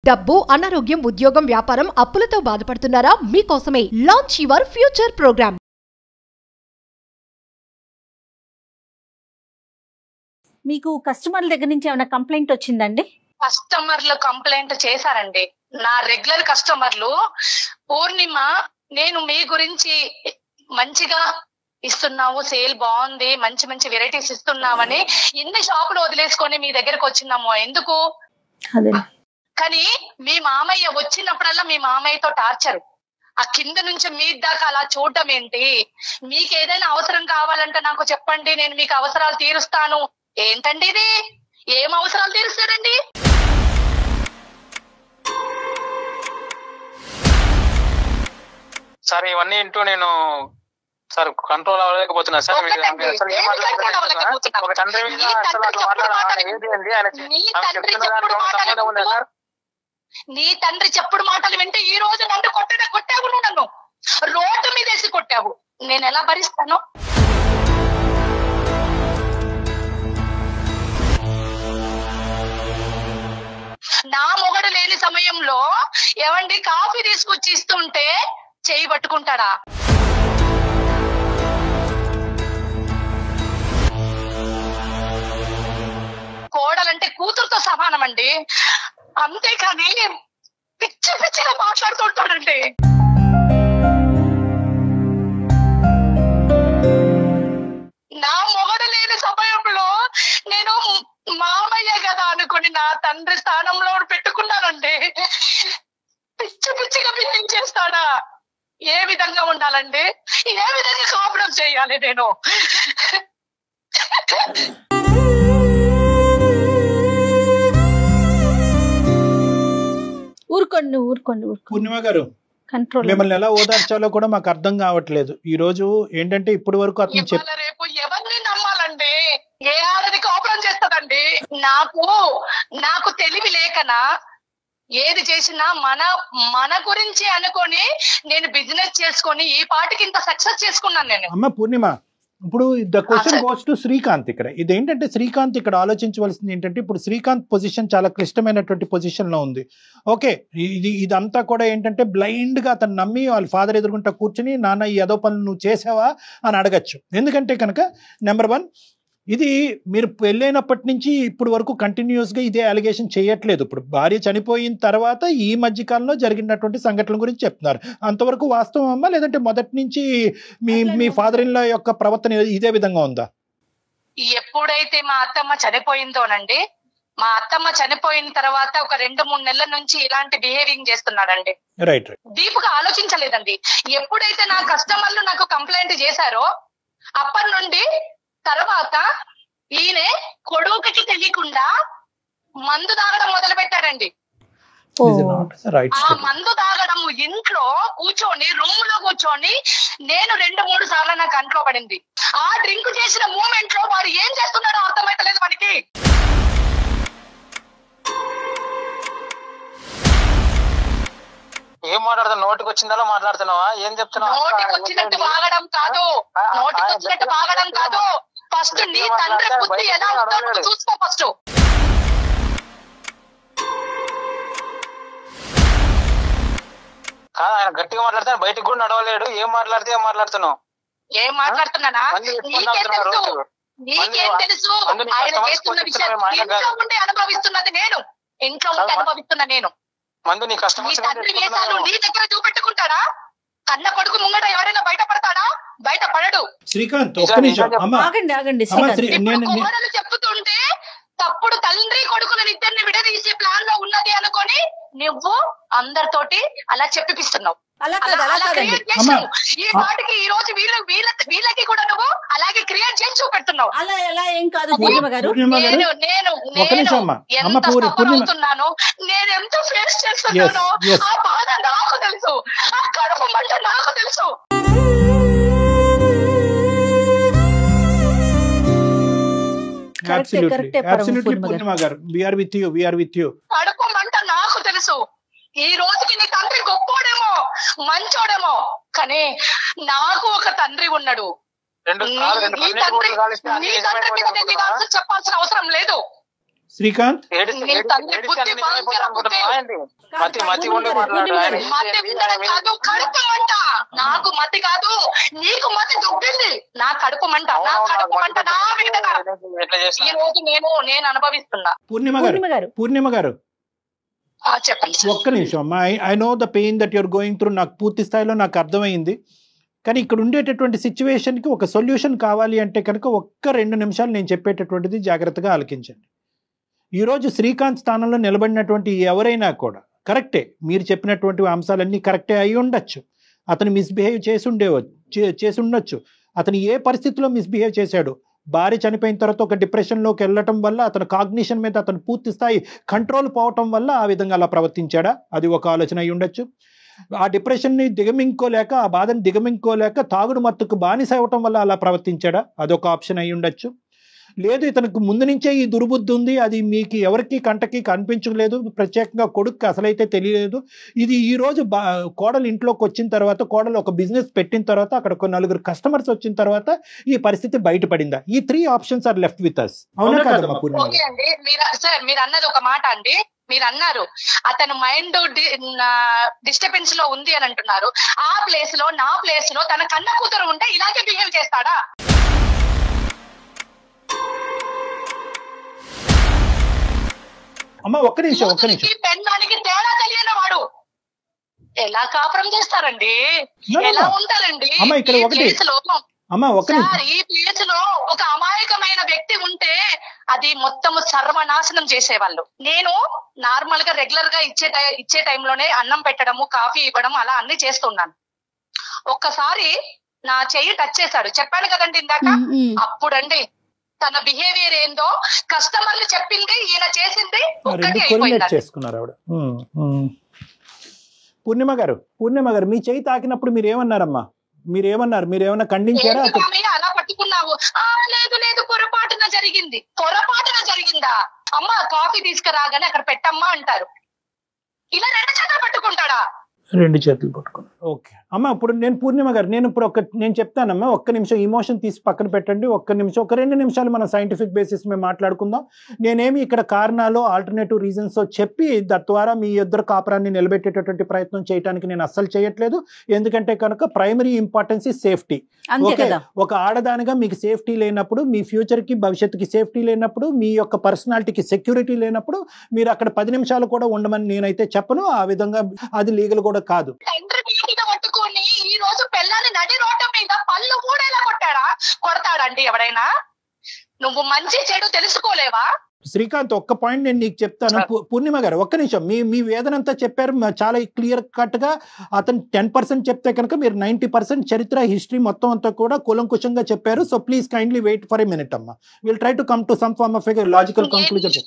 డబ్బు, అనారోగ్యం, ఉద్యోగం, వ్యాపారం, అప్పులతో బాధపడుతున్నారా? మీకోసమే లాంచ్ యువర్ ఫ్యూచర్ ప్రోగ్రామ్. మీకు కస్టమర్ల దగ్గర నుంచి ఏమైనా కంప్లైంట్ వచ్చిందండి? కస్టమర్లు కంప్లైంట్ చేశారండి. నా రెగ్యులర్ కస్టమర్లు, పూర్ణిమ నేను మీ గురించి మంచిగా ఇస్తున్నాము, సేల్ బాగుంది, మంచి మంచి వెరైటీస్ ఇస్తున్నామని ఇన్ని షాపులు వదిలేసుకొని మీ దగ్గరకు వచ్చినాము. ఎందుకు? కానీ మీ మామయ్య వచ్చినప్పుడల్లా మీ మామయ్యతో టార్చరు. ఆ కింద నుంచి మీ దాకా అలా చూడటం ఏంటి? మీకు ఏదైనా అవసరం కావాలంటే నాకు చెప్పండి, నేను మీకు అవసరాలు తీరుస్తాను. ఏంటండి ఇది? ఏం అవసరాలు తీరుస్తారండి? సార్ ఇవన్నీ ఇంటూ నేను సార్ కంట్రోల్ అవ్వలేకపోతున్నా సార్. నీ తండ్రి చెప్పుడు మాటలు వింటే ఈ రోజు నన్ను కొట్టావు, నువ్వు నన్ను రోడ్డు మీద వేసి కొట్టావు. నేను ఎలా భరిస్తాను? నా మొగడు లేని సమయంలో ఏమండి కాఫీ తీసుకొచ్చి ఇస్తుంటే చేయి పట్టుకుంటాడా? కోడలంటే కూతురుతో సమానం అండి, అంతేకాని పిచ్చి పిచ్చిగా మాట్లాడుతుంటాడండి. నా మొగడు లేని సమయంలో నేను మామయ్య కదా అనుకుని నా తండ్రి స్థానంలో పెట్టుకున్నానండి. పిచ్చి పిచ్చిగా బిల్లింగ్ చేస్తాడా? ఏ విధంగా ఉండాలండి? ఏ విధంగా కాపురం చేయాలి నేను? ఊరుకోండి పూర్ణిమ గారు, మిమ్మల్ని ఎలా ఓదార్చాలో కూడా మాకు అర్థం కావట్లేదు. ఈ రోజు ఏంటంటే ఇప్పటి వరకు అతను రేపు ఎవరిని నమ్మాలండి? ఏ ఆడది కాపురం చేస్తుందండి? నాకు తెలివి లేకనా? ఏది చేసినా మన గురించి అనుకొని నేను బిజినెస్ చేసుకొని ఈ పాటికి ఇంత సక్సెస్ చేసుకున్నాను నేను. అమ్మ పూర్ణిమ, ఇప్పుడు the question goes to Srikanth. ఇక్కడ ఇదేంటంటే శ్రీకాంత్ ఇక్కడ ఆలోచించవలసింది ఏంటంటే, ఇప్పుడు శ్రీకాంత్ పొజిషన్ చాలా క్లిష్టమైనటువంటి పొజిషన్ లో ఉంది. ఓకే, ఇదంతా కూడా ఏంటంటే బ్లైండ్ గా అతను నమ్మి వాళ్ళ ఫాదర్ ఎదుర్కొంటా కూర్చుని, నాన్న ఈ ఏదో పనులు నువ్వు చేసావా అని అడగచ్చు. ఎందుకంటే కనుక నెంబర్ 1, ఇది మీరు పెళ్ళైనప్పటి నుంచి ఇప్పుడు వరకు కంటిన్యూస్ గా ఇదే అలిగేషన్ చేయట్లేదు. ఇప్పుడు భార్య చనిపోయిన తర్వాత ఈ మధ్యకాలంలో జరిగినటువంటి సంఘటనల గురించి చెప్తున్నారు. అంతవరకు వాస్తవం అమ్మా, లేదంటే మొదటి నుంచి మీ ఫాదర్ ఇన్ లా యొక్క ప్రవర్తన ఇదే విధంగా ఉందా? ఎప్పుడైతే మా అత్తమ్మ చనిపోయిందోనండి, మా అత్తమ్మ చనిపోయిన తర్వాత ఒక 2-3 నెలల నుంచి ఇలాంటి బిహేవింగ్ చేస్తున్నాడండి. రైట్. డీప్గా ఆలోచించలేదండి. ఎప్పుడైతే నా కస్టమర్లు నాకు కంప్లైంట్ చేశారో అప్పటి నుండి తర్వాత ఈయన కొడుకుకి తెలియకుండా మందు తాగడం మొదలు పెట్టారండి. ఆ మందు తాగడం ఇంట్లో కూర్చొని, రూమ్ లో కూర్చొని నేను 2-3 సార్లు నా కంట్లో పడింది. ఆ డ్రింక్ చేసిన మూమెంట్ లో వాడు ఏం చేస్తున్నాడో అర్థమైతలేదు మనకి. ఏం మాట్లాడుతున్నావు? నోటికి వచ్చిందా మాట్లాడుతున్నావా? ఏం చెప్తున్నావు? నోటికి వచ్చినట్టు వాగడం కాదు, నోటికి వచ్చినట్టు వాగడం కాదు. ఫస్ట్ నీ తండ్రి బుద్ధి ఎలా ఉందో చూసుకో. ఫస్ట్ కాదు, ఆయన గట్టిగా మాట్లాడతాను, బయటకు కూడా నడవలేడు. ఏం మాట్లాడుతున్నావు? ఏం మాట్లాడుతున్నానా? నీకేం తెలుసు? ఆయన చేస్తున్న విషయం ఇంట్లో ఉండి అనుభవిస్తున్నది నేను, ఇంట్లో ఉండి అనుభవిస్తున్నా నేను. మందు నీ కస్టమర్స్ తండ్రి వేసాలు నీ దగ్గర చూపెట్టుకుంటాడా? కన్న కొడుకు ముంగట ఎవరైనా బయటపడతాడా? బయటపడడు. శ్రీకాంత్ ఒక్క నిమిషం. కోడలు చెప్పుతుంటే తప్పుడు తండ్రి కొడుకులను ఇద్దరిని విడదీసే ప్లాన్ లో ఉన్నది అనుకొని నువ్వు అందరితోటి అలా చెప్పిస్తున్నావు. ఈ వాటికి ఈ రోజు వీళ్ళకి కూడా నువ్వు అలాగే క్రియేట్ చేసి చూపెడుతున్నావు. అలా ఎలా ఏం కాదు పూర్ణిమ గారు. నేను ఎంత సఫర్ అవుతున్నాను, నేను ఎంత ఫేస్ చేస్తున్నానో ఆ బాధ నాకు తెలుసు, ఆ కడుపు మంట నాకు తెలుసు. కడుపు మంట నాకు తెలుసు. ఈ రోజుకి నీ తండ్రి గొప్పోడేమో, మంచోడేమో, కానీ నాకు ఒక తండ్రి ఉన్నాడు. నీ తండ్రి మీద చెప్పాల్సిన అవసరం లేదు. శ్రీకాంత్ నీ తండ్రి బుద్ధి భయంకర బుద్ధి. మతి ఉండడం కాదు, కడుపు మంట. నాకు మతి కాదు, నీకు మతి దుబ్బింది. నా కడుపు మంట నా మీద ఈ రోజు నేను అనుభవిస్తున్నా. పూర్ణిమ గారు చెప్పండి. ఒక్క నిమిషం అమ్మా. I know the pain that you're going through. నాకు పూర్తి స్థాయిలో నాకు అర్థమైంది. కానీ ఇక్కడ ఉండేటటువంటి సిచ్యువేషన్కి ఒక సొల్యూషన్ కావాలి అంటే కనుక ఒక్క 2 నిమిషాలు నేను చెప్పేటటువంటిది జాగ్రత్తగా ఆలకించండి. ఈరోజు శ్రీకాంత్ స్థానంలో నిలబడినటువంటి ఎవరైనా కూడా కరెక్టే, మీరు చెప్పినటువంటి అంశాలన్నీ కరెక్టే అయి ఉండొచ్చు. అతను మిస్బిహేవ్ చేసి ఉండొచ్చు. అతను ఏ పరిస్థితిలో మిస్బిహేవ్ చేశాడు, భార్య చనిపోయిన తర్వాత ఒక డిప్రెషన్లోకి వెళ్ళటం వల్ల అతను కాగ్నిషన్ మీద అతను పూర్తి స్థాయి కంట్రోల్ పోవటం వల్ల ఆ విధంగా అలా ప్రవర్తించాడా, అది ఒక ఆలోచన అయి ఉండొచ్చు. ఆ డిప్రెషన్ని దిగమింగుకోలేక, ఆ బాధను దిగమింగుకోలేక తాగుడు మత్తుకు బానిస అవ్వటం వల్ల అలా ప్రవర్తించాడా, అదొక ఆప్షన్ అయి ఉండొచ్చు. లేదు ఇతనికి ముందు నుంచే ఈ దుర్బుద్ధి ఉంది, అది మీకు ఎవరికి కంటకి కనిపించలేదు, ప్రత్యేకంగా కొడుకు అసలైతే తెలియలేదు. ఇది ఈ రోజు కోడలు ఇంట్లోకి వచ్చిన తర్వాత, కోడలు ఒక బిజినెస్ పెట్టిన తర్వాత, అక్కడ ఒక 4 కస్టమర్స్ వచ్చిన తర్వాత ఈ పరిస్థితి బయటపడిందా? ఈ 3 options are left with us. అవునా కాదమ్మా పూర్ణిమ? ఓకే అండి, మీరు అన్నది ఒక మాట అండి. మీరు అన్నారు అతను మైండ్ డిస్టర్బెన్స్ లో ఉంది అని అంటున్నారు. ఆ ప్లేస్ లో, నా ప్లేస్ లో తన కన్న కూతురు ఉంటే ఇలాగే బిహేవ్ చేస్తాడా? అమ్మా ఒక్క నిమిషం. పెన్నానికి తేడా తెలియని వాడు ఎలా కాపురం చేస్తారండి, ఎలా ఉంటారండి? ఈ ప్లేస్ లో ఒక అమాయకమైన వ్యక్తి ఉంటే అది మొత్తం సర్వనాశనం చేసేవాళ్ళు. నేను నార్మల్ గా రెగ్యులర్ గా ఇచ్చే టైంలోనే అన్నం పెట్టడము, కాఫీ ఇవ్వడం అలా అన్ని చేస్తున్నాను. ఒక్కసారి నా చెయ్యి టచ్ చేశాడు, చెప్పాను కదండి ఇందాక. అప్పుడండి తన బిహేవియర్ ఏందో, కస్టమర్లు చెప్పింది ఈయన చేసింది ఒక్కటి అయిపోయింది. పూర్ణిమ గారు మీ చెయ్యి తాకినప్పుడు మీరు ఏమన్నారమ్మా? మీరేమన్నా ఖండించారా? అలా పట్టుకున్నావు? లేదు పొరపాటున జరిగిందా? అమ్మ కాఫీ తీసుకురాగానే అక్కడ పెట్టమ్మా అంటారు. ఇలా 2 చేతులు పట్టుకుంటాడా? 2 చేతులు పట్టుకున్నాను. ఓకే అమ్మ, ఇప్పుడు నేను పూర్ణిమ గారు నేను చెప్తానమ్మా. ఒక్క నిమిషం ఇమోషన్ తీసి పక్కన పెట్టండి. ఒక్క నిమిషం, ఒక 2 నిమిషాలు మనం సైంటిఫిక్ బేసిస్ మీద మాట్లాడుకుందాం. నేనేమి ఇక్కడ కారణాలు, ఆల్టర్నేటివ్ రీజన్స్ చెప్పి తద్వారా మీ ఇద్దరు కాపురాన్ని నిలబెట్టేటటువంటి ప్రయత్నం చేయడానికి నేను అస్సలు చేయట్లేదు. ఎందుకంటే కనుక ప్రైమరీ ఇంపార్టెన్స్ ఈ సేఫ్టీ. ఓకే, ఒక ఆడదానిగా మీకు సేఫ్టీ లేనప్పుడు, మీ ఫ్యూచర్ కి భవిష్యత్తుకి సేఫ్టీ లేనప్పుడు, మీ యొక్క పర్సనాలిటీకి సెక్యూరిటీ లేనప్పుడు మీరు అక్కడ 10 నిమిషాలు కూడా ఉండమని నేనైతే చెప్పను. ఆ విధంగా అది లీగల్ కూడా కాదు. పట్టుకొని ఈ రోజు పిల్లల్ని నడి రోడ్డు మీద పళ్ళు కూడా కొడతాడండి ఎవరైనా? నువ్వు మంచి చెడు తెలుసుకోలేవా? శ్రీకాంత్ ఒక్క పాయింట్ నేను నీకు చెప్తాను. పూర్ణిమ గారు ఒక్క నిమిషం. మీ వేదనంతా చెప్పారు చాలా క్లియర్ కట్ గా. అతను 10% చెప్తే కనుక మీరు 90% చరిత్ర, హిస్టరీ మొత్తం అంతా కూడా కూలంకుషంగా చెప్పారు. So please kindly wait for a minute అమ్మా. Will try to come to some form of logical conclusion.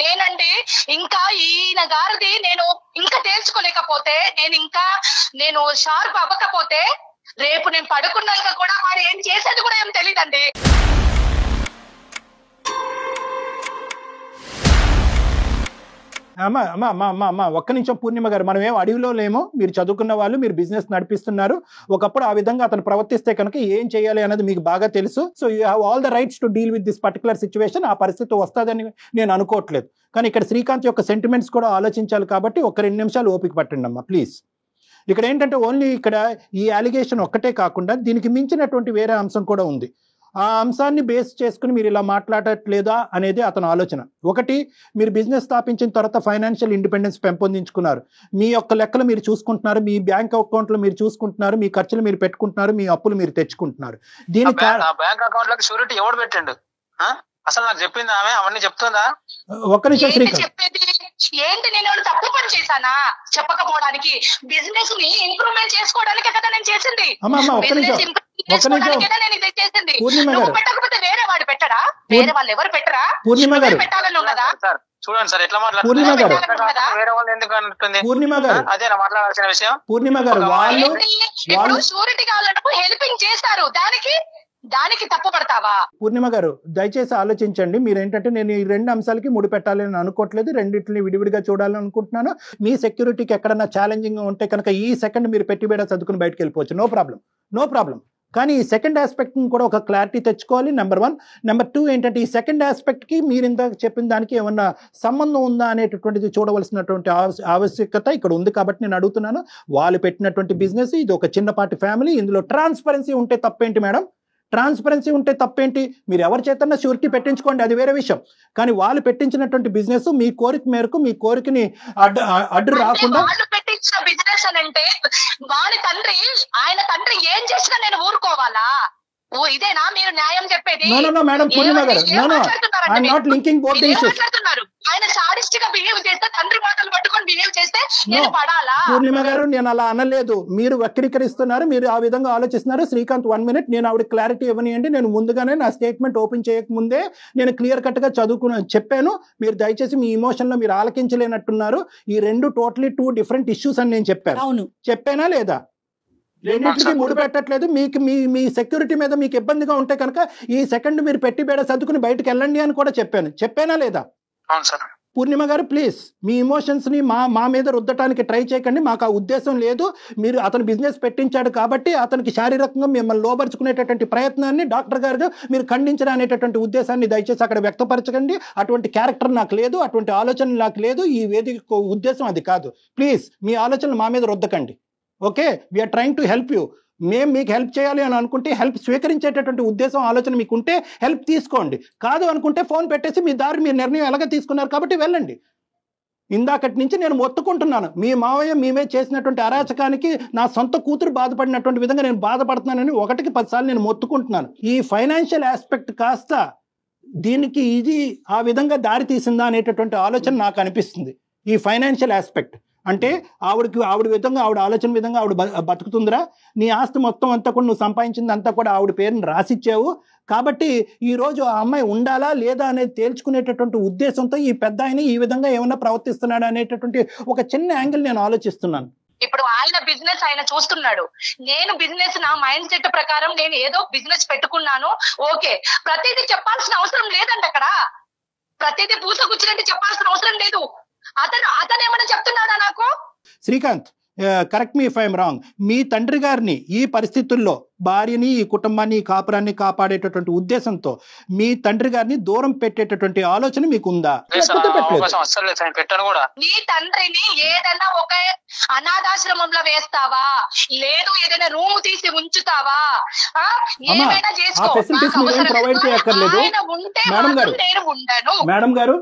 నేనండి ఇంకా ఈయన గారిది నేను ఇంకా తేల్చుకోలేకపోతే, నేను షార్ప్ అవ్వకపోతే రేపు నేను పడుకున్నాక కూడా వాడు ఏం చేసేది కూడా ఏం తెలియదండి. అమ్మా ఒక్క నిమిషం పూర్ణిమ గారు. మనం ఏం అడవిలో లేమో, మీరు చదువుకున్న వాళ్ళు, మీరు బిజినెస్ నడిపిస్తున్నారు. ఒకప్పుడు ఆ విధంగా అతను ప్రవర్తిస్తే కనుక ఏం చేయాలి అనేది మీకు బాగా తెలుసు. So you have all the rights to deal with this particular situation. ఆ పరిస్థితి వస్తుందని నేను అనుకోవట్లేదు. కానీ ఇక్కడ శ్రీకాంత్ యొక్క సెంటిమెంట్స్ కూడా ఆలోచించాలి కాబట్టి ఒక 2 నిమిషాలు ఓపిక పట్టండి అమ్మా ప్లీజ్. ఇక్కడ ఏంటంటే ఓన్లీ ఇక్కడ ఈ అలిగేషన్ ఒక్కటే కాకుండా దీనికి మించినటువంటి వేరే అంశం కూడా ఉంది. ఆ అంశాన్ని బేస్ చేసుకుని మీరు ఇలా మాట్లాడట్లేదా అనేది అతని ఆలోచన. ఒకటి, మీరు బిజినెస్ స్థాపించిన తర్వాత ఫైనాన్షియల్ ఇండిపెండెన్స్ పెంపొందించుకున్నారు. మీ యొక్క లెక్కలు మీరు చూసుకుంటున్నారు, మీ బ్యాంక్ అకౌంట్లు మీరు చూసుకుంటున్నారు, మీ ఖర్చులు మీరు పెట్టుకుంటున్నారు, మీ అప్పులు మీరు తెచ్చుకుంటున్నారు. దీనికి బ్యాంక్ అకౌంట్ లో షూరిటీ ఎవడు పెట్టండు? అసలు నాకు చెప్పింది ఆమె, అవన్నీ చెప్తుందా? ఒక్క నిమిషం శ్రీకాంత్. ఏంటి నేను తప్పు పని చేశానా చెప్పకపోవడానికి? బిజినెస్ ని ఇంప్రూవ్మెంట్ చేసుకోవడానికి కదా నేను చేసింది. పెట్టకపోతే వేరే వాడు పెట్టరా? వేరే వాళ్ళు ఎవరు పెట్టరా? పెట్టాలని ఉన్నదా? చూడండి సార్ ఎట్లా మాట్లాడుతున్నారు. వేరే వాళ్ళు ఎందుకు అంటుంది? అదేనా మాట్లాడాల్సిన విషయం? పూర్ణిమ గారు వాళ్ళు షూరిటీ కావాలంటే హెల్పింగ్ చేస్తారు, దానికి తప్పు పడతావా? పూర్ణిమ గారు దయచేసి ఆలోచించండి. మీరేంటంటే నేను ఈ 2 అంశాలకి ముడి పెట్టాలని అనుకోవట్లేదు, రెండింటిని విడివిడిగా చూడాలని అనుకుంటున్నాను. మీ సెక్యూరిటీకి ఎక్కడన్నా ఛాలెంజింగ్ ఉంటే కనుక ఈ సెకండ్ మీరు పెట్టి చదువుకుని బయటకు వెళ్ళిపోవచ్చు. No problem. కానీ ఈ సెకండ్ ఆస్పెక్ట్ని కూడా ఒక క్లారిటీ తెచ్చుకోవాలి, నెంబర్ 1. నెంబర్ 2 ఏంటంటే ఈ సెకండ్ ఆస్పెక్ట్కి మీరు ఇందాక చెప్పిన దానికి ఏమన్నా సంబంధం ఉందా అనేటటువంటిది చూడవలసినటువంటి ఆవశ్యకత ఇక్కడ ఉంది. కాబట్టి నేను అడుగుతున్నాను, వాళ్ళు పెట్టినటువంటి బిజినెస్, ఇది ఒక చిన్నపాటి ఫ్యామిలీ, ఇందులో ట్రాన్స్పరెన్సీ ఉంటే తప్పేంటి మేడం? ట్రాన్స్పరెన్సీ ఉంటే తప్పేంటి? మీరు ఎవరి చేతన్నా షూరిటీ పెట్టించుకోండి, అది వేరే విషయం. కానీ వాళ్ళు పెట్టించినటువంటి బిజినెస్ మీ కోరిక మేరకు, మీ కోరికని అడ్డు రాకుండా పెట్టించిన బిజినెస్ అని అంటే వాడి తండ్రి, ఆయన తండ్రి ఏం చేసినా నేను ఊరుకోవాలా? ఇదేనా మీరు న్యాయం చెప్పేది? నో మేడం, పూర్ణిమ గారు, I'm not linking both the issues. ఆయన సాడిస్ట్ గా బిహేవ్ చేస్తే, తండ్రి మాటలు పట్టుకొని బిహేవ్ చేస్తే నేను పడాలా? పూర్ణిమ గారు, నేను అలా అనలేదు, మీరు వక్రీకరిస్తున్నారు, మీరు ఆ విధంగా ఆలోచిస్తున్నారు. శ్రీకాంత్ 1 minute, నేను ఆవిడ క్లారిటీ ఇవ్వనియండి. నేను ముందుగానే నా స్టేట్మెంట్ ఓపెన్ చేయక ముందే నేను క్లియర్ కట్ గా చెప్పాను. మీరు దయచేసి మీ ఇమోషన్ లో మీరు ఆలకించలేనట్టున్నారు. ఈ 2 టోటలీ 2 different ఇష్యూస్ అని నేను చెప్పాను. చెప్పానా లేదా? రెండింటికి ముడి పెట్టట్లేదు. మీకు మీ సెక్యూరిటీ మీద మీకు ఇబ్బందిగా ఉంటే కనుక ఈ సెకండ్ మీరు పెట్టి బేడ సర్దుకుని బయటకు వెళ్ళండి అని కూడా చెప్పానా లేదా? పూర్ణిమ గారు, ప్లీజ్ మీ ఇమోషన్స్ ని మా మీద రుద్దటానికి ట్రై చేయకండి. మాకు ఆ ఉద్దేశం లేదు. మీరు అతను బిజినెస్ పెట్టించాడు కాబట్టి అతనికి శారీరకంగా మిమ్మల్ని లోపరుచుకునేటటువంటి ప్రయత్నాన్ని డాక్టర్ గారుగా మీరు ఖండించడం అనేటటువంటి ఉద్దేశాన్ని దయచేసి అక్కడ వ్యక్తపరచకండి. అటువంటి క్యారెక్టర్ నాకు లేదు, అటువంటి ఆలోచన నాకు లేదు. ఈ వేదిక ఉద్దేశం అది కాదు. ప్లీజ్ మీ ఆలోచనలు మా మీద రుద్దకండి. Okay, we are trying to help you. మేము మీకు హెల్ప్ చేయాలి అని అనుకుంటే, హెల్ప్ స్వీకరించేటటువంటి ఉద్దేశం ఆలోచన మీకుంటే హెల్ప్ తీసుకోండి. కాదు అనుకుంటే ఫోన్ పెట్టేసి మీ దారి, మీ నిర్ణయం ఎలాగ తీసుకున్నారు కాబట్టి వెళ్ళండి. ఇందాకటి నుంచి నేను మొత్తుకుంటున్నాను, మీ మావయ్య మేమే చేసినటువంటి అరాచకానికి నా సొంత కూతురు బాధపడినటువంటి విధంగా నేను బాధపడుతున్నానని 1కి 10 సార్లు నేను మొత్తుకుంటున్నాను. ఈ ఫైనాన్షియల్ ఆస్పెక్ట్ కాస్త దీనికి ఇది ఆ విధంగా దారి తీసిందా అనేటటువంటి ఆలోచన నాకు అనిపిస్తుంది. ఈ ఫైనాన్షియల్ ఆస్పెక్ట్ అంటే ఆవిడ విధంగా, ఆవిడ ఆలోచన విధంగా ఆవిడ బతుకుతుందిరా? నీ ఆస్తి మొత్తం అంతా కూడా నువ్వు సంపాదించింది అంతా కూడా ఆవిడ పేరుని రాసిచ్చావు. కాబట్టి ఈరోజు ఆ అమ్మాయి ఉండాలా లేదా అనేది తేల్చుకునేటటువంటి ఉద్దేశంతో ఈ పెద్ద ఆయన ఈ విధంగా ఏమన్నా ప్రవర్తిస్తున్నాడు అనేటటువంటి ఒక చిన్న యాంగిల్ నేను ఆలోచిస్తున్నాను. ఇప్పుడు ఆయన బిజినెస్ ఆయన చూస్తున్నాడు, నేను బిజినెస్ నా మైండ్ సెట్ ప్రకారం నేను ఏదో బిజినెస్ పెట్టుకున్నాను. ఓకే, ప్రతిదీ చెప్పాల్సిన అవసరం లేదండి. అక్కడ ప్రతిదీ పూసగుచ్చినట్టు చెప్పాల్సిన అవసరం లేదు. అతను ఏమైనా చెప్తున్నాడా నాకు? Srikanth, correct me if I'm wrong. మీ తండ్రి గారిని ఈ పరిస్థితుల్లో, భార్యని, ఈ కుటుంబాన్ని, ఈ కాపురాన్ని కాపాడేటటువంటి ఉద్దేశంతో మీ తండ్రి గారిని దూరం పెట్టేటటువంటి ఆలోచన మీకు ఉందా? నీ తండ్రిని ఏదైనా ఒక అనాథాశ్రమంలో వేస్తావా, లేదు ఏదైనా రూమ్ తీసి ఉంచుతావా, ఏమైనా చేసుకో. ప్రొవైడ్ చేయక్కర్లేదు మేడం గారు.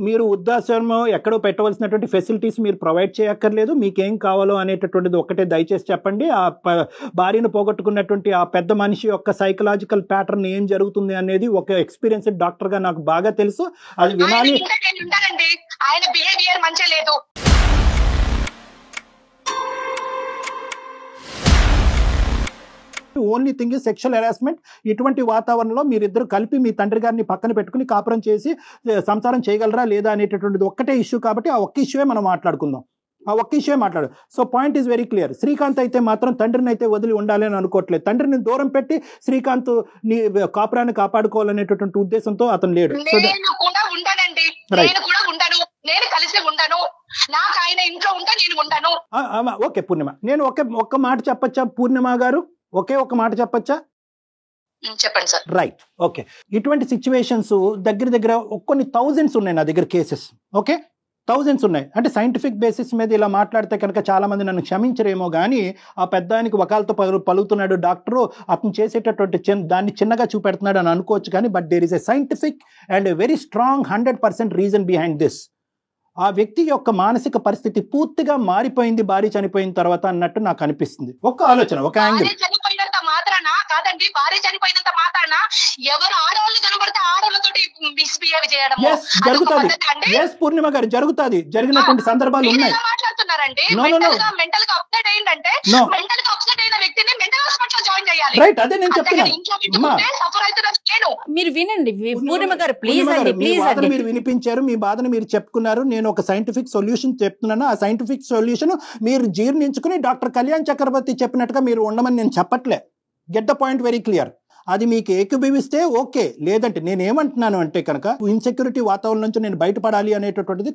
మీరు వృద్ధాశ్రమం ఎక్కడో పెట్టవలసినటువంటి ఫెసిలిటీస్ మీరు ప్రొవైడ్ చేయక్కర్లేదు. మీకేం కావాలో అనేటటువంటిది ఒకటే దయచేసి చెప్పండి. ఆ భార్యను పోగొట్టుకున్న ఆ పెద్ద మనిషి యొక్క సైకలాజికల్ ప్యాటర్న్ ఏం జరుగుతుంది అనేది ఒక ఎక్స్పీరియన్స్డ్ డాక్టర్ గా నాకు బాగా తెలుసు. అది వినాలి. ఆయన బిహేవియర్ మంచిగా లేదు. Only thing is sexual harassment. ఇటువంటి వాతావరణంలో మీరిద్దరు కలిపి మీ తండ్రి గారిని పక్కన పెట్టుకుని కాపురం చేసి సంసారం చేయగలరా లేదా అనేటటువంటిది ఒక్కటే ఇష్యూ. కాబట్టి ఆ ఒక్క ఇష్యూవే మనం మాట్లాడుకుందాం. ఆ ఒక్క ఇష్యూ మాట్లాడు. So point is very clear. Srikanth అయితే మాత్రం తండ్రిని అయితే వదిలి ఉండాలి అని అనుకోవట్లేదు. తండ్రిని దూరం పెట్టి శ్రీకాంత్ నీ కాపురాన్ని కాపాడుకోవాలనేటటువంటి ఉద్దేశంతో అతను లేడు. నేను కూడా ఉండనండి, నేను కూడా ఉండను, నేను కలిసి ఉండను, నాకు ఆయన ఇంట్లో ఉంటే నేను ఉండను. ఓకే పూర్ణిమ, నేను ఒక్క మాట చెప్పచ్చా పూర్ణిమ గారు? ఒక్క మాట చెప్పచ్చా? చెప్పండి సార్. Right, okay. ఇటువంటి సిచ్యువేషన్స్ దగ్గర కొన్ని థౌజండ్స్ ఉన్నాయి నా దగ్గర కేసెస్. ఓకే, థౌజండ్స్ ఉన్నాయి. అంటే సైంటిఫిక్ బేసిస్ మీద ఇలా మాట్లాడితే కనుక చాలా మంది నన్ను క్షమించరేమో కానీ, ఆ పెద్దానికి వకాలతో పలుకుతున్నాడు డాక్టరు, అతను చేసేటటువంటి దాన్ని చిన్నగా చూపెడుతున్నాడు అని అనుకోవచ్చు. కానీ but there is a scientific and a very strong 100% reason behind this. ఆ వ్యక్తి యొక్క మానసిక పరిస్థితి పూర్తిగా మారిపోయింది భార్య చనిపోయిన తర్వాత అన్నట్టు నాకు అనిపిస్తుంది. ఒక ఆలోచన, ఒక యాంగిల్. చనిపోయినంత మాత్రాన కాదండి, భార్య చనిపోయినంత మాత్రాన ఎవరు ఆడవాళ్ళు కనబడితే ఆడవాళ్ళతో మిస్బిహేవ్ చేయడం జరుగుతుంది. ఎస్ పూర్ణిమ గారు, జరుగుతుంది. జరిగినటువంటి సందర్భాలు ఉన్నాయి. మాట్లాడుతున్నారండి. మెంటల్ గా అప్సెట్ అయిందంటే మెంటల్ గా అప్సెట్ అయిన వ్యక్తిని మెంటల్ హాస్పిటల్ జాయిన్ చేయాలి. రైట్, అదే నేను చెప్తున్నాను. మీరు వినండి పూర్ణిమ గారు, ప్లీజ్ అండి, ప్లీజ్ అండి. మీరు వినిపించారు, మీ బాధను మీరు చెప్పుకున్నారు. నేను ఒక సైంటిఫిక్ సొల్యూషన్ చెప్తున్నాను. ఆ సైంటిఫిక్ సొల్యూషన్ మీరు జీర్ణించుకుని డాక్టర్ కళ్యాణ్ చక్రవర్తి చెప్పినట్టుగా మీరు ఉండమని నేను చెప్పట్లే. Get the point very clear. అది మీకు ఏకీభవిస్తే ఓకే, లేదంటే నేనేమంటున్నాను అంటే కనుక ఇన్సెక్యూరిటీ వాతావరణం నుంచి నేను బయటపడాలి అనేటటువంటిది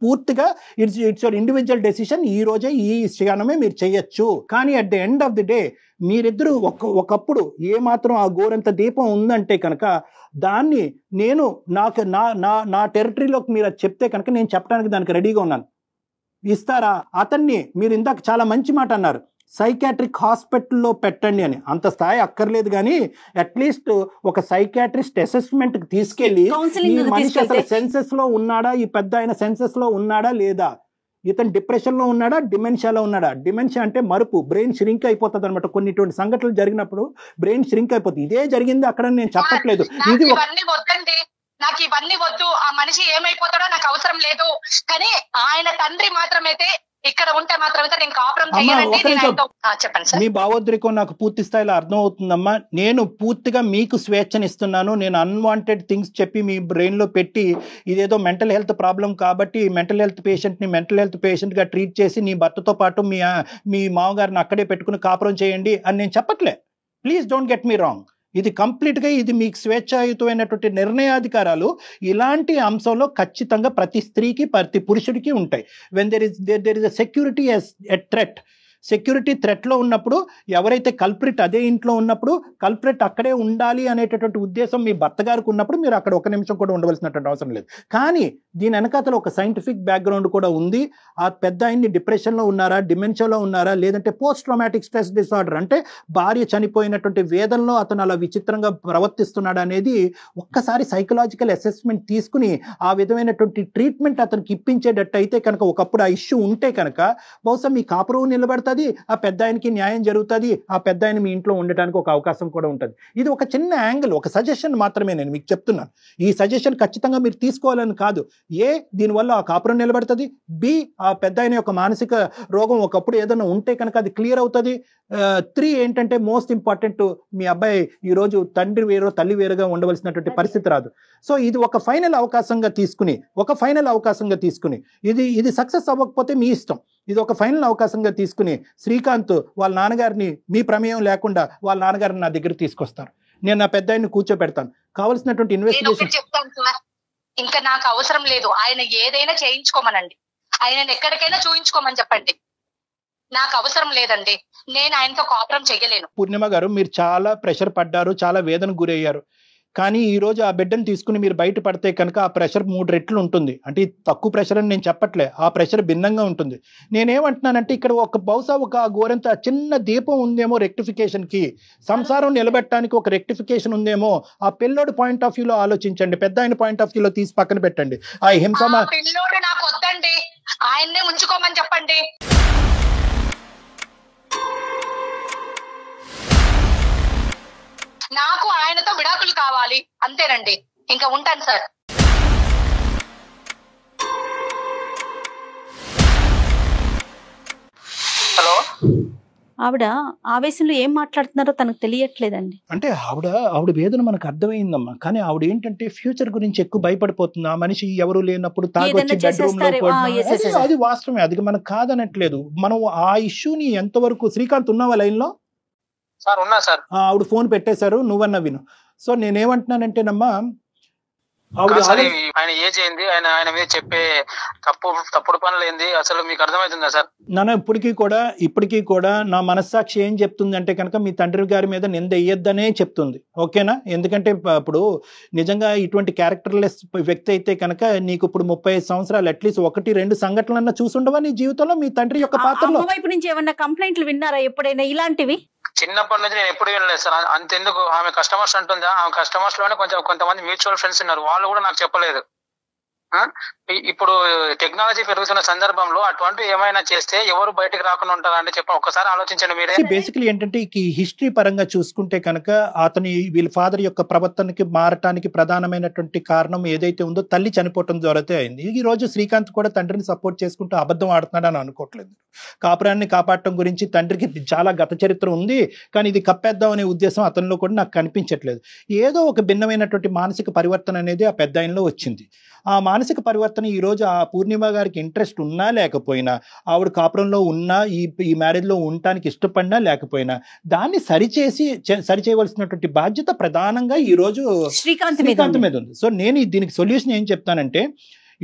పూర్తిగా ఇట్స్ యువర్ ఇండివిజువల్ డెసిషన్. ఈ రోజే ఈ క్షణమే మీరు చేయొచ్చు. కానీ at the end of the day మీరిద్దరూ ఒకప్పుడు ఏమాత్రం ఆ గోరంత దీపం ఉందంటే కనుక దాన్ని నేను నాకు నా టెరిటరీలోకి మీరు అది చెప్తే కనుక నేను చెప్పడానికి దానికి రెడీగా ఉన్నాను. ఇస్తారా? అతన్ని మీరు ఇందాక చాలా మంచి మాట అన్నారు, సైకాట్రిక్ హాస్పిటల్లో పెట్టండి అని. అంత స్థాయి అక్కర్లేదు, కానీ అట్లీస్ట్ ఒక సైకాట్రిస్ట్ అసెస్మెంట్ కి తీసుకెళ్లి ఈ మనిషి అసలు సెన్సెస్ లో ఉన్నాడా, ఈ పెద్ద ఆయన సెన్సెస్ లో ఉన్నాడా లేదా, ఇతను డిప్రెషన్ లో ఉన్నాడా, డిమెన్షియాలో ఉన్నాడా. డిమెన్షియా అంటే మరుపు, బ్రెయిన్ ష్రింక్ అయిపోతుంది అనమాట. కొన్ని ఇటువంటి సంఘటనలు జరిగినప్పుడు బ్రెయిన్ ష్రింక్ అయిపోతుంది. ఇదే జరిగింది అక్కడ, నేను చెప్పట్లేదు. ఇది నాకు ఇవన్నీ వద్దు, ఆ మనిషి ఏమైపోతాడో నాకు అవసరం లేదు, కానీ ఆయన తండ్రి మాత్రమైతే ఇక్కడ ఉంటే మాత్రమైతే నేను కాపురం చేయాలండి. చెప్పండి సార్. మీ భావోద్రేకం నాకు పూర్తి స్థాయిలో అర్థం అవుతుందమ్మా. నేను పూర్తిగా మీకు స్వేచ్ఛనిస్తున్నాను. నేను అన్వాంటెడ్ థింగ్స్ చెప్పి మీ బ్రెయిన్ లో పెట్టి ఇదేదో మెంటల్ హెల్త్ ప్రాబ్లం కాబట్టి మెంటల్ హెల్త్ పేషెంట్ గా ట్రీట్ చేసి నీ భర్తతో పాటు మీ మామగారిని అక్కడే పెట్టుకుని కాపురం చేయండి అని నేను చెప్పట్లే. Please don't get me wrong. ఇది కంప్లీట్గా ఇది మీకు స్వేచ్ఛాయుతమైనటువంటి నిర్ణయాధికారాలు ఇలాంటి అంశంలో ఖచ్చితంగా ప్రతి స్త్రీకి ప్రతి పురుషుడికి ఉంటాయి. When there is a security a threat, security థ్రెట్లో ఉన్నప్పుడు ఎవరైతే కల్ప్రిట్ అదే ఇంట్లో ఉన్నప్పుడు కల్ప్రిట్ అక్కడే ఉండాలి అనేటటువంటి ఉద్దేశం మీ భర్త గారికి ఉన్నప్పుడు మీరు అక్కడ ఒక నిమిషం కూడా ఉండవలసినటువంటి అవసరం లేదు. కానీ దీని వెనకాతల ఒక సైంటిఫిక్ బ్యాక్గ్రౌండ్ కూడా ఉంది. ఆ పెద్ద ఆయన్ని డిప్రెషన్లో ఉన్నారా, డిమెన్షియాలో ఉన్నారా, లేదంటే పోస్ట్ ట్రామాటిక్ స్ట్రెస్ డిసార్డర్ అంటే భార్య చనిపోయినటువంటి వేదనలో అతను అలా విచిత్రంగా ప్రవర్తిస్తున్నాడు అనేది ఒక్కసారి సైకలాజికల్ అసెస్మెంట్ తీసుకుని ఆ విధమైనటువంటి ట్రీట్మెంట్ అతనికి ఇప్పించేటట్టు అయితే కనుక, ఒకప్పుడు ఆ ఇష్యూ ఉంటే కనుక బహుశా మీ కాపురం నిలబెడతాది, ఆ పెద్ద ఆయనకి న్యాయం జరుగుతుంది, ఆ పెద్ద ఆయన మీ ఇంట్లో ఉండటానికి ఒక అవకాశం కూడా ఉంటుంది. ఇది ఒక చిన్న యాంగిల్, ఒక సజెషన్ మాత్రమే నేను మీకు చెప్తున్నాను. ఈ సజెషన్ ఖచ్చితంగా మీరు తీసుకోవాలని కాదు. ఏ, దీనివల్ల ఆ కాపురం నిలబడుతుంది, బి, ఆ పెద్ద ఆయన యొక్క మానసిక రోగం ఒకప్పుడు ఏదైనా ఉంటే కనుక అది క్లియర్ అవుతుంది. 3 ఏంటంటే మోస్ట్ ఇంపార్టెంట్, మీ అబ్బాయి ఈరోజు తండ్రి వేరో తల్లి వేరుగా ఉండవలసినటువంటి పరిస్థితి రాదు. సో ఇది ఒక ఫైనల్ అవకాశంగా తీసుకుని ఇది సక్సెస్ అవ్వకపోతే మీ ఇష్టం. ఇది ఒక ఫైనల్ అవకాశంగా తీసుకుని శ్రీకాంత్ వాళ్ళ నాన్నగారిని మీ ప్రమేయం లేకుండా వాళ్ళ నాన్నగారిని నా దగ్గర తీసుకొస్తారు. నేను నా పెద్ద ఆయన్ని కూర్చోపెడతాను. కావాల్సినటువంటి ఇన్వెస్టిగేషన్ చెప్తాను సార్. ఇంకా నాకు అవసరం లేదు, ఆయన ఏదైనా చేయించుకోమనండి, ఆయన ఎక్కడికైనా చూయించుకోమని చెప్పండి, నాకు అవసరం లేదండి, నేను ఆయనతో కాపురం చెయ్యలేను. పూర్ణిమ గారు, మీరు చాలా ప్రెషర్ పడ్డారు, చాలా వేదనకు గురయ్యారు. కానీ ఈ రోజు ఆ బిడ్డను తీసుకుని మీరు బయట పడితే కనుక ఆ ప్రెషర్ 3 రెట్లు ఉంటుంది. అంటే తక్కువ ప్రెషర్ అని నేను చెప్పట్లే, ఆ ప్రెషర్ భిన్నంగా ఉంటుంది. నేనేమంటున్నానంటే ఇక్కడ బహుశా ఒక గోరంత చిన్న దీపం ఉందేమో రెక్టిఫికేషన్ కి, సంసారం నిలబెట్టడానికి ఒక రెక్టిఫికేషన్ ఉందేమో. ఆ పిల్లోడు పాయింట్ ఆఫ్ వ్యూలో ఆలోచించండి, పెద్ద ఆయన పాయింట్ ఆఫ్ వ్యూలో తీసి పక్కన పెట్టండి. ఆ హింస పిల్లోడు నాకు వద్దండి, ఆయన్నే ఉంచుకోమని చెప్పండి. నాకు ఆయనతో విడాకులు కావాలి అంతేనండి. ఇంకా ఉంటాను సార్. హలో. ఆవిడ ఆవేశంలో ఏం మాట్లాడుతున్నారో తనకు తెలియట్లేదండి. అంటే ఆవిడ వేదన మనకు అర్థమైందమ్మా. కానీ ఆవిడ ఏంటంటే ఫ్యూచర్ గురించి ఎక్కువ భయపడిపోతుంది. ఆ మనిషి ఎవరు లేనప్పుడు తాగొచ్చి బెడ్రూమ్ లో, అది వాస్తవమే, అది మనకు కాదనట్లేదు. మనం ఆ ఇష్యూని ఎంతవరకు, శ్రీకాంత్ ఉన్నావా లైన్ లో? సార్ ఉన్నా సార్. ఆవిడ ఫోన్ పెట్టేశారు, నువ్వన్నా విను. సో నేనేమంటున్నానంటేనమ్మా, ఆయన ఏజ్ ఏంది, ఆయన మీద చెప్పే తప్పుడు పనులు ఏంది, అసలు మీకు అర్థమవుతుందా సార్? నాన్న ఇప్పటికీ కూడా నా మనస్సాక్షి ఏం చెప్తుంది అంటే కనుక మీ తండ్రి గారి మీద నింద వేయొద్దనే చెప్తుంది. ఓకేనా? ఎందుకంటే ఇప్పుడు నిజంగా ఇటువంటి క్యారెక్టర్లెస్ వ్యక్తి అయితే కనుక నీకు ఇప్పుడు 35 సంవత్సరాలు అట్లీస్ట్ 1-2 సంఘటనలన్నా చూసుండవా నీ జీవితంలో మీ తండ్రి యొక్క పాత్రలో? వైపు నుంచి ఏమన్నా కంప్లైంట్లు విన్నారా ఎప్పుడైనా ఇలాంటివి? చిన్నప్పటి నుంచి నేను ఎప్పుడు వినలేదు సార్. అంతెందుకు, ఆమె కస్టమర్స్ అంటుందా, ఆమె కస్టమర్స్ లోనే కొంతమంది మ్యూచువల్ ఫ్రెండ్స్ ఉన్నారు, వాళ్ళు కూడా నాకు చెప్పలేదు. ఇప్పుడు టెక్నాలజీ పెరుగుతున్న సందర్భంలో అటువంటి ఏమైనా చేస్తే ఎవరు బయటకు రాకుండా ఉంటారంటే చెప్పండి, ఒకసారి ఆలోచించండి మీరే. బేసికలీ ఏంటంటే ఈ హిస్టరీ పరంగా చూసుకుంటే కనుక అతని వీళ్ళ ఫాదర్ యొక్క ప్రవర్తనకి మారటానికి ప్రధానమైనటువంటి కారణం ఏదైతే ఉందో తల్లి చనిపోవటం ద్వారాతే అయింది. ఈ రోజు శ్రీకాంత్ కూడా తండ్రిని సపోర్ట్ చేసుకుంటూ అబద్ధం ఆడుతున్నాడు అని అనుకోవట్లేదు. కాపురాన్ని కాపాడటం గురించి తండ్రికి చాలా గత చరిత్ర ఉంది, కానీ ఇది కప్పేద్దాం అనే ఉద్దేశం అతనిలో కూడా నాకు కనిపించట్లేదు. ఏదో ఒక భిన్నమైనటువంటి మానసిక పరివర్తన అనేది ఆ పెద్ద ఆయనలో వచ్చింది. ఆ మానసిక మానసిక పరివర్తన ఈ రోజు ఆ పూర్ణిమ గారికి ఇంట్రెస్ట్ ఉన్నా లేకపోయినా, ఆవిడ కాపురంలో ఉన్నా, ఈ మ్యారేజ్ లో ఉండటానికి ఇష్టపడినా లేకపోయినా దాన్ని సరిచేయవలసినటువంటి బాధ్యత ప్రధానంగా ఈ రోజు శ్రీకాంత్ మీద ఉంది. సో నేను దీనికి సొల్యూషన్ ఏం చెప్తానంటే,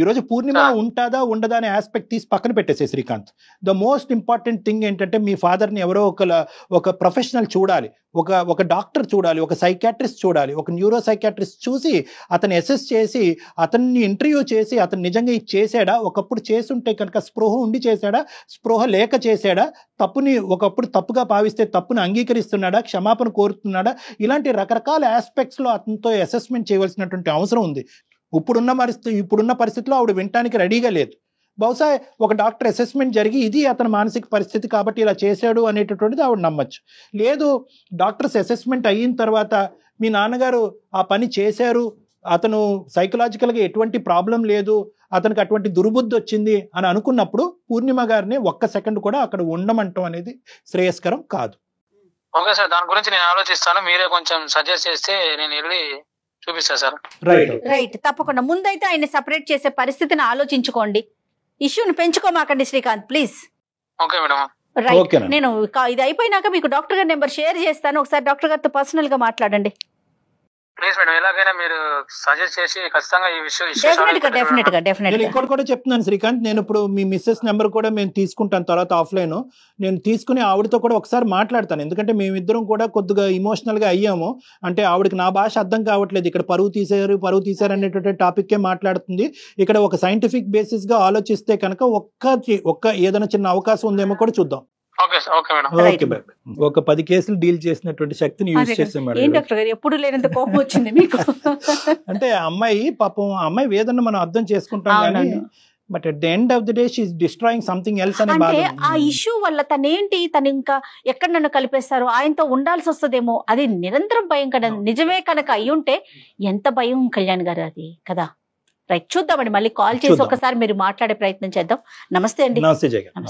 ఈరోజు పూర్ణిమ ఉంటుందా ఉండదా అనే ఆస్పెక్ట్ తీసి పక్కన పెట్టేసే Srikanth. The most important thing ఏంటంటే మీ ఫాదర్ని ఎవరో ఒక ప్రొఫెషనల్ చూడాలి, ఒక డాక్టర్ చూడాలి, ఒక సైకాట్రిస్ట్ చూడాలి, ఒక న్యూరో సైకాట్రిస్ట్ చూసి అతను అసెస్ చేసి అతన్ని ఇంటర్వ్యూ చేసి అతను నిజంగా ఇది చేశాడా, ఒకప్పుడు చేసుంటే కనుక స్పృహ ఉండి చేశాడా, స్పృహ లేక చేశాడా, తప్పుని ఒకప్పుడు తప్పుగా భావిస్తే తప్పుని అంగీకరిస్తున్నాడా, క్షమాపణ కోరుతున్నాడా, ఇలాంటి రకరకాల ఆస్పెక్ట్స్లో అతనితో అసెస్మెంట్ చేయవలసినటువంటి అవసరం ఉంది. ఇప్పుడున్న పరిస్థితిలో ఆవిడ వినటానికి రెడీగా లేదు. బహుశా ఒక డాక్టర్ అసెస్మెంట్ జరిగి ఇది అతని మానసిక పరిస్థితి కాబట్టి ఇలా చేశాడు అనేటటువంటిది ఆవిడ నమ్మచ్చు. లేదు, డాక్టర్స్ అసెస్మెంట్ అయిన తర్వాత మీ నాన్నగారు ఆ పని చేశారు, అతను సైకలాజికల్గా ఎటువంటి ప్రాబ్లం లేదు, అతనికి అటువంటి దుర్బుద్ధి వచ్చింది అని అనుకున్నప్పుడు పూర్ణిమ గారిని ఒక్క సెకండ్ కూడా అక్కడ ఉండమంటం అనేది శ్రేయస్కరం కాదు. ఓకే సార్, దాని గురించి నేను ఆలోచిస్తాను. మీరే కొంచెం సజెస్ట్ చేస్తే నేను వెళ్ళి చూపిస్తా సార్. రైట్, తప్పకుండా. ముందైతే ఆయన సెపరేట్ చేసే పరిస్థితిని ఆలోచించుకోండి, ఇష్యూని పెంచుకోమాకండి Srikanth, please. Okay madam. Right, నేను ఇది అయిపోయినాక మీకు డాక్టర్ గారి నెంబర్ షేర్ చేస్తాను, ఒకసారి డాక్టర్ గారితో పర్సనల్ గా మాట్లాడండి ప్లీజ్ మేడం. ఎలాగైనా మీరు సజెస్ట్ చేసి ఖచ్చితంగా ఈ విషయం డెఫినెట్ ఇక్కడ కూడా చెప్తున్నాను శ్రీకాంత్, నేను ఇప్పుడు మీ మిస్సెస్ నెంబర్ కూడా మేము తీసుకుంటాను తర్వాత ఆఫ్లైన్. నేను తీసుకుని ఆవిడతో కూడా ఒకసారి మాట్లాడతాను, ఎందుకంటే మేమిద్దరం కూడా కొద్దిగా ఇమోషనల్ గా అయ్యాము. అంటే ఆవిడకి నా భాష అర్థం కావట్లేదు, ఇక్కడ పరువు తీశారు అనేటువంటి టాపిక్కే మాట్లాడుతుంది. ఇక్కడ ఒక సైంటిఫిక్ బేసిస్ గా ఆలోచిస్తే కనుక ఒక్క ఏదైనా చిన్న అవకాశం ఉందేమో కూడా చూద్దాం. ఒక 10 కేసులు డీల్ చేసినటువంటి శక్తిని యూజ్ చేసాం మేడం. ఎప్పుడు లేనంత కోపం వచ్చింది మీకు. అంటే అమ్మాయి పాపం, అమ్మాయి వేదన మనం అర్థం చేసుకుంటాం కానీ but at the end of the day she is destroying something else అనే బాధ. ఆ ఇష్యూ వల్ల తను ఇంకా ఎక్కడ నన్ను కలిపేస్తారు, ఆయనతో ఉండాల్సి వస్తుందేమో, అది నిరంతరం భయం కదా. నిజమే కనుక అయ్యుంటే ఎంత భయం కళ్యాణ్ గారు, అది కదా. రైట్, చూద్దామండి, మళ్ళీ కాల్ చేసి ఒకసారి మీరు మాట్లాడే ప్రయత్నం చేద్దాం. నమస్తే అండి. నమస్తే జగన్.